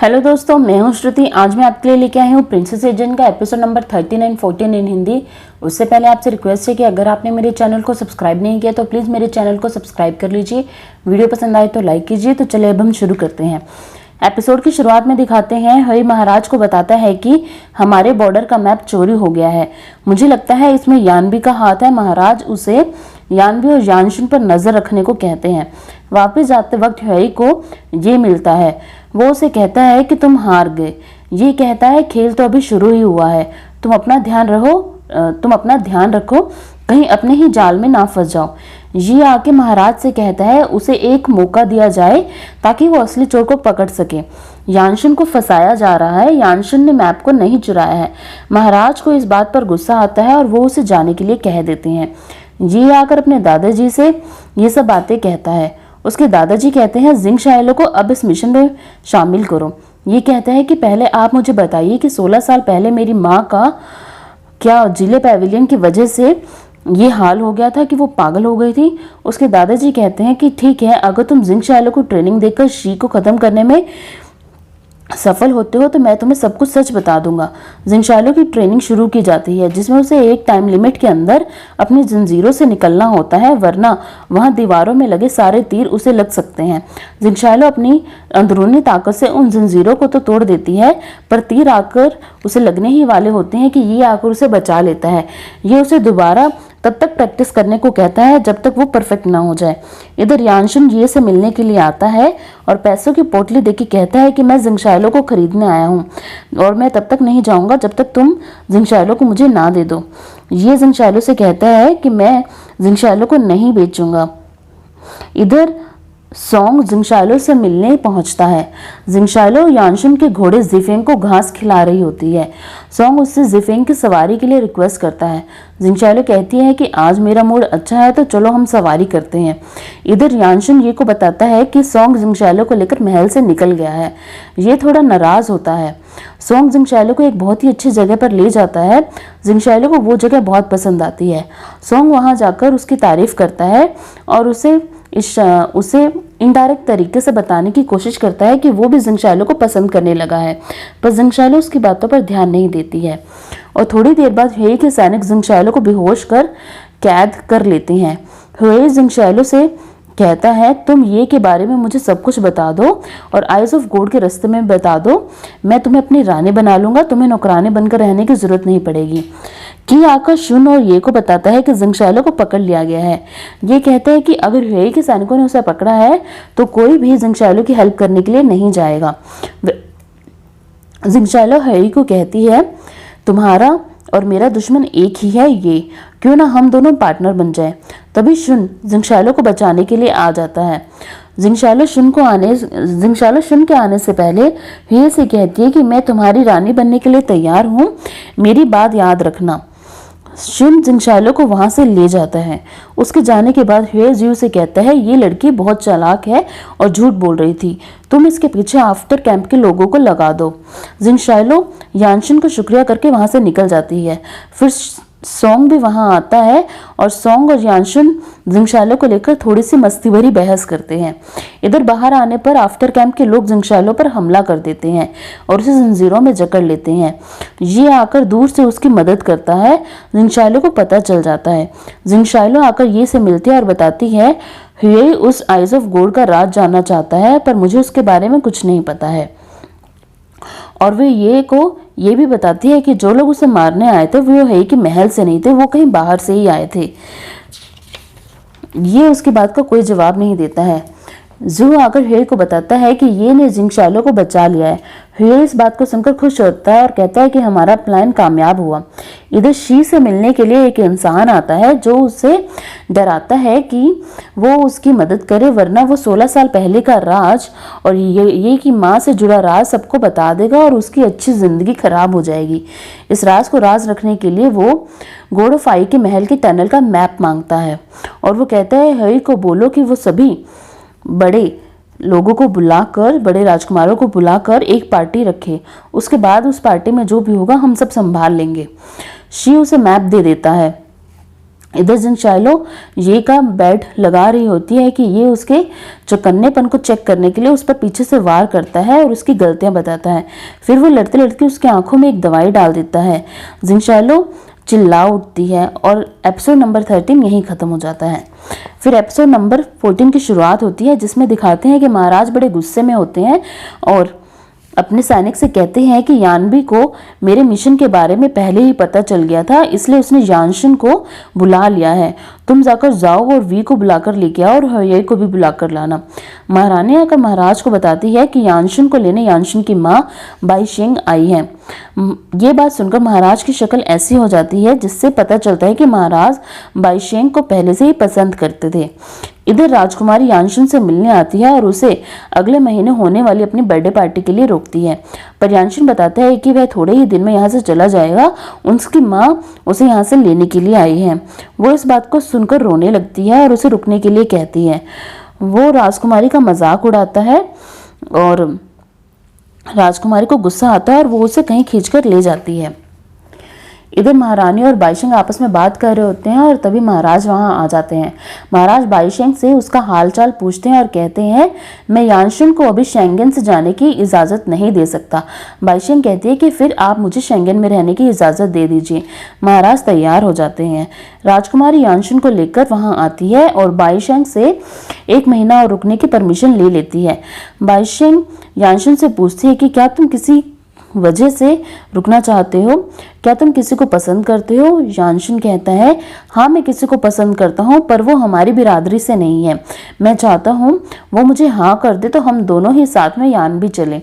Hello दोस्तों, मैं हूं श्रुति। आज मैं आपके लिए लेके आई हूं प्रिंसेस एजेंट का एपिसोड नंबर 39 14 इन हिंदी। उससे पहले आपसे रिक्वेस्ट है कि अगर आपने मेरे चैनल को सब्सक्राइब नहीं किया तो प्लीज़ मेरे चैनल को सब्सक्राइब कर लीजिए। वीडियो पसंद आए तो लाइक कीजिए। तो चलिए अब हम शुरू करते हैं। एपिसोड की शुरुआत में दिखाते हैं हरी महाराज को बताता है कि हमारे बॉर्डर का मैप चोरी हो गया है। मुझे लगता है इसमें यानवी का हाथ है। महाराज उसे यानवी और यानशुन पर नजर रखने को कहते हैं। वापस जाते वक्त हरी को ये मिलता है। वो उसे कहता है कि तुम हार गए। ये कहता है खेल तो अभी शुरू ही हुआ है, तुम अपना ध्यान रखो, कहीं अपने ही जाल में ना फंस जाओ। ये आके महाराज से कहता है उसे एक मौका दिया जाए ताकि वो असली चोर को पकड़ सके। यानशुन को फंसाया जा रहा है। यानशुन ने मैप को नहीं चुराया है। महाराज को इस बात पर गुस्सा आता है और वो उसे जाने के लिए कह देते हैं। ये आकर अपने दादाजी से ये सब बातें कहता है। उसके दादाजी कहते हैं जिंग शायलो को अब इस मिशन में शामिल करो। ये कहता है कि पहले आप मुझे बताइए कि 16 साल पहले मेरी माँ का क्या जिले पैविलियन की वजह से ये हाल हो गया था कि वो पागल हो गई थी। उसके दादाजी कहते हैं कि ठीक है, अगर तुम जिंग शायलो को ट्रेनिंग देकर शी को खत्म करने में सफल होते हो तो मैं तुम्हें सब कुछ सच बता दूंगा। जिंग शायलो की ट्रेनिंग शुरू की जाती है जिसमें उसे एक टाइम लिमिट के अंदर अपनी जंजीरों से निकलना होता है, वरना वहां दीवारों में लगे सारे तीर उसे लग सकते हैं। जिंग शायलो अपनी अंदरूनी ताकत से उन जंजीरों को तो तोड़ देती है, पर तीर आकर उसे लगने ही वाले होते हैं कि ये आकर उसे बचा लेता है। ये उसे दोबारा तब तक प्रैक्टिस करने को कहता है जब तक वो परफेक्ट ना हो जाए। इधर यानशुन ये से मिलने के लिए आता है और पैसों की पोटली देके कहता है कि मैं जिंग शायलो को खरीदने आया हूँ और मैं तब तक नहीं जाऊंगा जब तक तुम जिंग शायलो को मुझे ना दे दो। ये जिंग शायलो से कहता है कि मैं जिंग शायलो को नहीं बेचूंगा। इधर सोंग जिंग शायलो से मिलने पहुंचता है। जिंग शायलो यानशुन के घोड़े जिफेंग को घास खिला रही होती है। सोंग उससे जिफेंग की सवारी के लिए रिक्वेस्ट करता है। जिंग शायलो कहती है कि आज मेरा मूड अच्छा है तो चलो हम सवारी करते हैं। इधर यानशुन ये को बताता है कि सोंग जिंग शायलो को लेकर महल से निकल गया है। ये थोड़ा नाराज होता है। सोंग जिंग शायलो को एक बहुत ही अच्छी जगह पर ले जाता है। जिंग शायलो को वो जगह बहुत पसंद आती है। सोंग वहां जाकर उसकी तारीफ करता है और उसे इनडायरेक्ट तरीके से बताने की कोशिश करता है कि वो भी जिंग शायलो को पसंद करने लगा है, पर जिंग शायलो उसकी बातों पर ध्यान नहीं देती है। और थोड़ी देर बाद हुए के सैनिक जिंग शायलो को बेहोश कर कैद कर लेते हैं। हुए जिंग शायलो से कहता है तुम ये के बारे में मुझे सब कुछ बता दो और आइज ऑफ गॉड के रास्ते में बता दो, मैं तुम्हें अपनी रानी बना लूंगा, तुम्हें नौकरानी बनकर रहने की जरूरत नहीं पड़ेगी। कि आकर शुन और ये को बताता है कि जिंग शायलो को पकड़ लिया गया है। ये कहता है कि अगर हुए के सैनिकों ने उसे पकड़ा है तो कोई भी जिंग शायलो की हेल्प करने के लिए नहीं जाएगा। जिंग शायलो हुए को कहती है तुम्हारा और मेरा दुश्मन एक ही है, ये क्यों ना हम दोनों पार्टनर बन जाए। तभी शुन जिंग शायलो को बचाने के लिए आ जाता है। जिंग शायलो शुन के आने से पहले हुए से कहती है कि मैं तुम्हारी रानी बनने के लिए तैयार हूँ, मेरी बात याद रखना। शुन जिंग शायलो को वहां से ले जाता है। उसके जाने के बाद हुए जियो से कहता है ये लड़की बहुत चालाक है और झूठ बोल रही थी, तुम इसके पीछे आफ्टर कैंप के लोगों को लगा दो। जिंग शायलो यानशुन को शुक्रिया करके वहां से निकल जाती है। फिर सोंग भी वहां आता है और सोंग और यानशुन जिंग शायलो को लेकर थोड़ी सी मस्ती भरी बहस करते हैं। इधर बाहर आने पर आफ्टर कैंप के लोग जिंग शायलो पर हमला कर देते हैं और उसे जंजीरों में जकड़ लेते हैं। ये आकर दूर से उसकी मदद करता है। जिंग शायलो को पता चल जाता है। जिंग शायलो आकर ये से मिलती है और बताती है हुए उस आइज ऑफ गॉड का राज जानना चाहता है, पर मुझे उसके बारे में कुछ नहीं पता है। और वे ये भी बताती है कि जो लोग उसे मारने आए थे वो है कि महल से नहीं थे, वो कहीं बाहर से ही आए थे। ये उसकी बात का कोई जवाब नहीं देता है। जू आकर हुए को बताता है कि ये ने जिंग शायलो को बचा लिया है। हुए इस बात को सुनकर खुश होता है और कहता है कि हमारा प्लान कामयाब हुआ। इधर शी से मिलने के लिए एक इंसान आता है जो उसे डराता है कि वो उसकी मदद करे, वरना वो 16 साल पहले का राज और ये की माँ से जुड़ा राज सबको बता देगा और उसकी अच्छी जिंदगी खराब हो जाएगी। इस राज को राज रखने के लिए वो गॉड ऑफ आई के महल के टनल का मैप मांगता है और वो कहता है हरी को बोलो कि वो सभी बड़े लोगों को बुलाकर, बड़े राजकुमारों को बुलाकर एक पार्टी रखे। उसके बाद उस पार्टी में जो भी होगा हम सब संभाल लेंगे। शी उसे मैप दे देता है इधर जिंगशाइलो ये का बेड लगा रही होती है कि ये उसके चौकन्नेपन को चेक करने के लिए उस पर पीछे से वार करता है और उसकी गलतियां बताता है। फिर वो लड़ते लड़ते उसकी आंखों में एक दवाई डाल देता है। जिंगशाइलो चिल्ला उठती है और एपिसोड नंबर 13 यहीं खत्म हो जाता है। फिर एपिसोड नंबर 14 की शुरुआत होती है, जिसमें दिखाते हैं कि महाराज बड़े गुस्से में होते हैं और अपने सैनिक से कहते हैं कि यानबी को मेरे मिशन के बारे में पहले ही पता चल गया था, इसलिए उसने यानशिन को बुला लिया है। तुम जाकर जाओ और वी को बुलाकर लेके आओ और हये को भी बुलाकर लाना। महारानी आकर महाराज को बताती है कि यानशिन को लेने यानशिन की माँ बाईशेंग आई है। ये बात सुनकर महाराज की शक्ल ऐसी हो जाती है जिससे पता चलता है कि महाराज बाईशेंग को पहले से ही पसंद करते थे। इधर राजकुमारी यानशिन से मिलने आती है और उसे अगले महीने होने वाली अपनी बर्थडे पार्टी के लिए रोकती है, पर यानशिन बताता है कि वह थोड़े ही दिन में यहाँ से चला जाएगा। उसकी माँ उसे यहाँ से लेने के लिए आई है। वो इस बात को सुनकर रोने लगती है और उसे रुकने के लिए कहती है। वो राजकुमारी का मजाक उड़ाता है और राजकुमारी को गुस्सा आता है और वो उसे कहीं खींचकर ले जाती है। इधर महारानी और बाईशेंग आपस में बात कर रहे होते हैं और तभी महाराज वहां आ जाते हैं। महाराज बाईशेंग से उसका हालचाल पूछते हैं और कहते हैं, मैं यानशिन को अभी शेंगन से जाने की इजाज़त नहीं दे सकता। बाईशेंग कहती है कि फिर आप मुझे शेंगन में रहने की इजाज़त दे दीजिए। महाराज तैयार हो जाते हैं। राजकुमारी यानशिन को लेकर वहां आती है और बाईशेंग से 1 महीना और रुकने की परमिशन ले लेती है। बाईशेंग यानशिन से पूछती है कि क्या तुम किसी वजह से रुकना चाहते हो, क्या तुम किसी को पसंद करते हो? यानशिन कहता है, हाँ मैं किसी को पसंद करता हूँ, पर वो हमारी बिरादरी से नहीं है। मैं चाहता हूँ वो मुझे हाँ कर दे तो हम दोनों ही साथ में यान भी चले।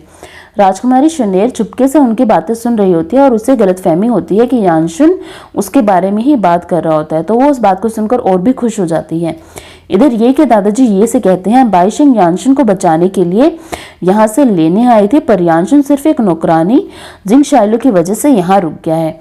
राजकुमारी शनेर चुपके से उनकी बातें सुन रही होती है और उसे गलतफहमी होती है कि यानशिन उसके बारे में ही बात कर रहा होता है, तो वो उस बात को सुनकर और भी खुश हो जाती है। इधर ये के दादाजी ये से कहते हैं, बाईशेंग यानशिन को बचाने के लिए यहाँ से लेने आई थी, पर यानशिन सिर्फ एक नौकरानी जिंगशाइलो की वजह से यहाँ रुक गया है।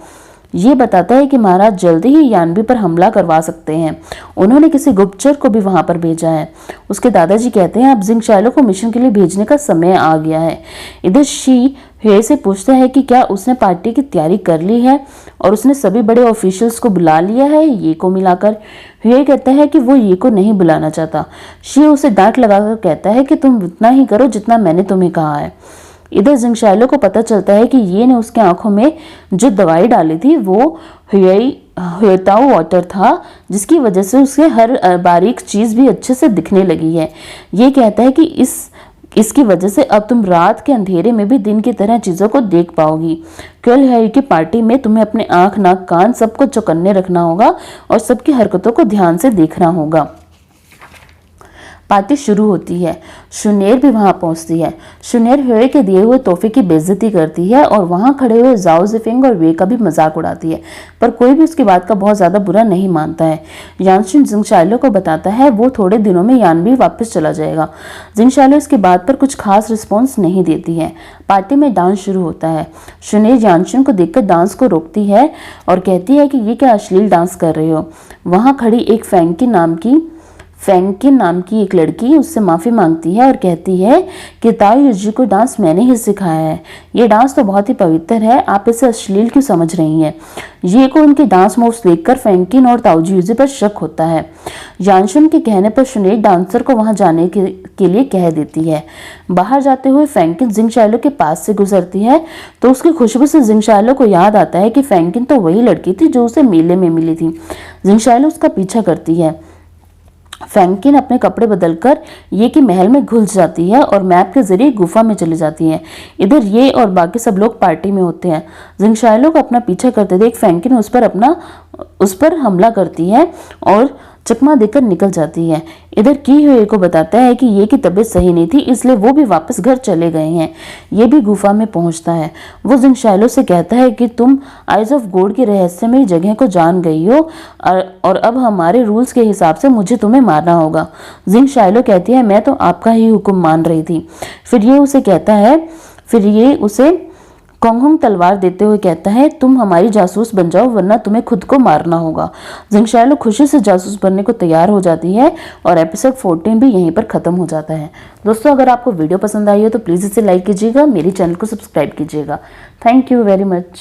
ये बताता है कि महाराज जल्दी ही यानबी पर हमला करवा सकते हैं। उन्होंने किसी गुप्तचर को भी वहां पर भेजा है। उसके दादाजी कहते हैं, अब जिंगशाइलो को मिशन के लिए भेजने का समय आ गया है। इधर शी ह्वे से पूछता है कि क्या उसने पार्टी की तैयारी कर ली है और उसने सभी बड़े ऑफिशियल्स को बुला लिया है ये को मिलाकर। ह्वे कहता है कि वो ये को नहीं बुलाना चाहता। शी उसे डांट लगाकर कहता है कि तुम उतना ही करो जितना मैंने तुम्हें कहा है। इधर जिंगशाइलो को पता चलता है कि ये ने उसके आंखों में जो दवाई डाली थी वो ह्वेताओ वाटर था, जिसकी वजह से उसे हर बारीक चीज भी अच्छे से दिखने लगी है। ये कहता है कि इसकी वजह से अब तुम रात के अंधेरे में भी दिन की तरह चीजों को देख पाओगी। कल है की पार्टी में तुम्हें अपने आंख नाक कान सबको चौकन्ने रखना होगा और सबकी हरकतों को ध्यान से देखना होगा। पार्टी शुरू होती है। शुनेर भी वहां पहुंचती है। शुनेर ह्वे के दिए हुए तोहफे की बेइज्जती करती है और वहां खड़े हुए जाओ जिफिंग और वे का भी मजाक उड़ाती है, पर कोई भी उसकी बात का बहुत ज्यादा बुरा नहीं मानता है। यानशिन जिंगशाइलो को बताता है वो थोड़े दिनों में यानबी वापस चला जाएगा। जिंगशाइलो इसकी बात पर कुछ खास रिस्पॉन्स नहीं देती है। पार्टी में डांस शुरू होता है। शुनेर यानशिन को देखकर डांस को रोकती है और कहती है कि ये क्या अश्लील डांस कर रहे हो। वहां खड़ी एक फैंकिन नाम की एक लड़की उससे माफ़ी मांगती है और कहती है कि ताओ युजी को डांस मैंने ही सिखाया है। ये डांस तो बहुत ही पवित्र है, आप इसे अश्लील क्यों समझ रही हैं? ये को उनके डांस मूव्स देखकर फैंकिन और ताओ युजी पर शक होता है। यानशिन के कहने पर शुनेर डांसर को वहां जाने के लिए कह देती है। बाहर जाते हुए फैंकिन जिंगशाइलो के पास से गुजरती है तो उसकी खुशबू से जिंगशाइलो को याद आता है कि फैंकिन तो वही लड़की थी जो उसे मेले में मिली थी। जिंगशाइलो उसका पीछा करती है। फैंकिन अपने कपड़े बदलकर ये की महल में घुस जाती है और मैप के जरिए गुफा में चली जाती है। इधर ये और बाकी सब लोग पार्टी में होते हैं। जिंगशाइलो को अपना पीछा करते देख फैंकिन उस पर हमला करती है और चकमा देकर निकल जाती है। इधर की हुए को बताता है कि ये की तबीयत सही नहीं थी, इसलिए वो भी वापस घर चले गए हैं। ये भी गुफा में पहुंचता है। वो जिंगशाइलो से कहता है कि तुम आइज ऑफ गॉड की रहस्यमयी जगह को जान गई हो और अब हमारे रूल्स के हिसाब से मुझे तुम्हें मारना होगा। जिंगशाइलो कहती है मैं तो आपका ही हुक्म मान रही थी। फिर ये उसे कोंगहुंग तलवार देते हुए कहता है तुम हमारी जासूस बन जाओ वरना तुम्हें खुद को मारना होगा। जिंगशाइलो खुशी से जासूस बनने को तैयार हो जाती है और एपिसोड 14 भी यहीं पर खत्म हो जाता है। दोस्तों अगर आपको वीडियो पसंद आई हो तो प्लीज़ इसे लाइक कीजिएगा, मेरे चैनल को सब्सक्राइब कीजिएगा। Thank you very much.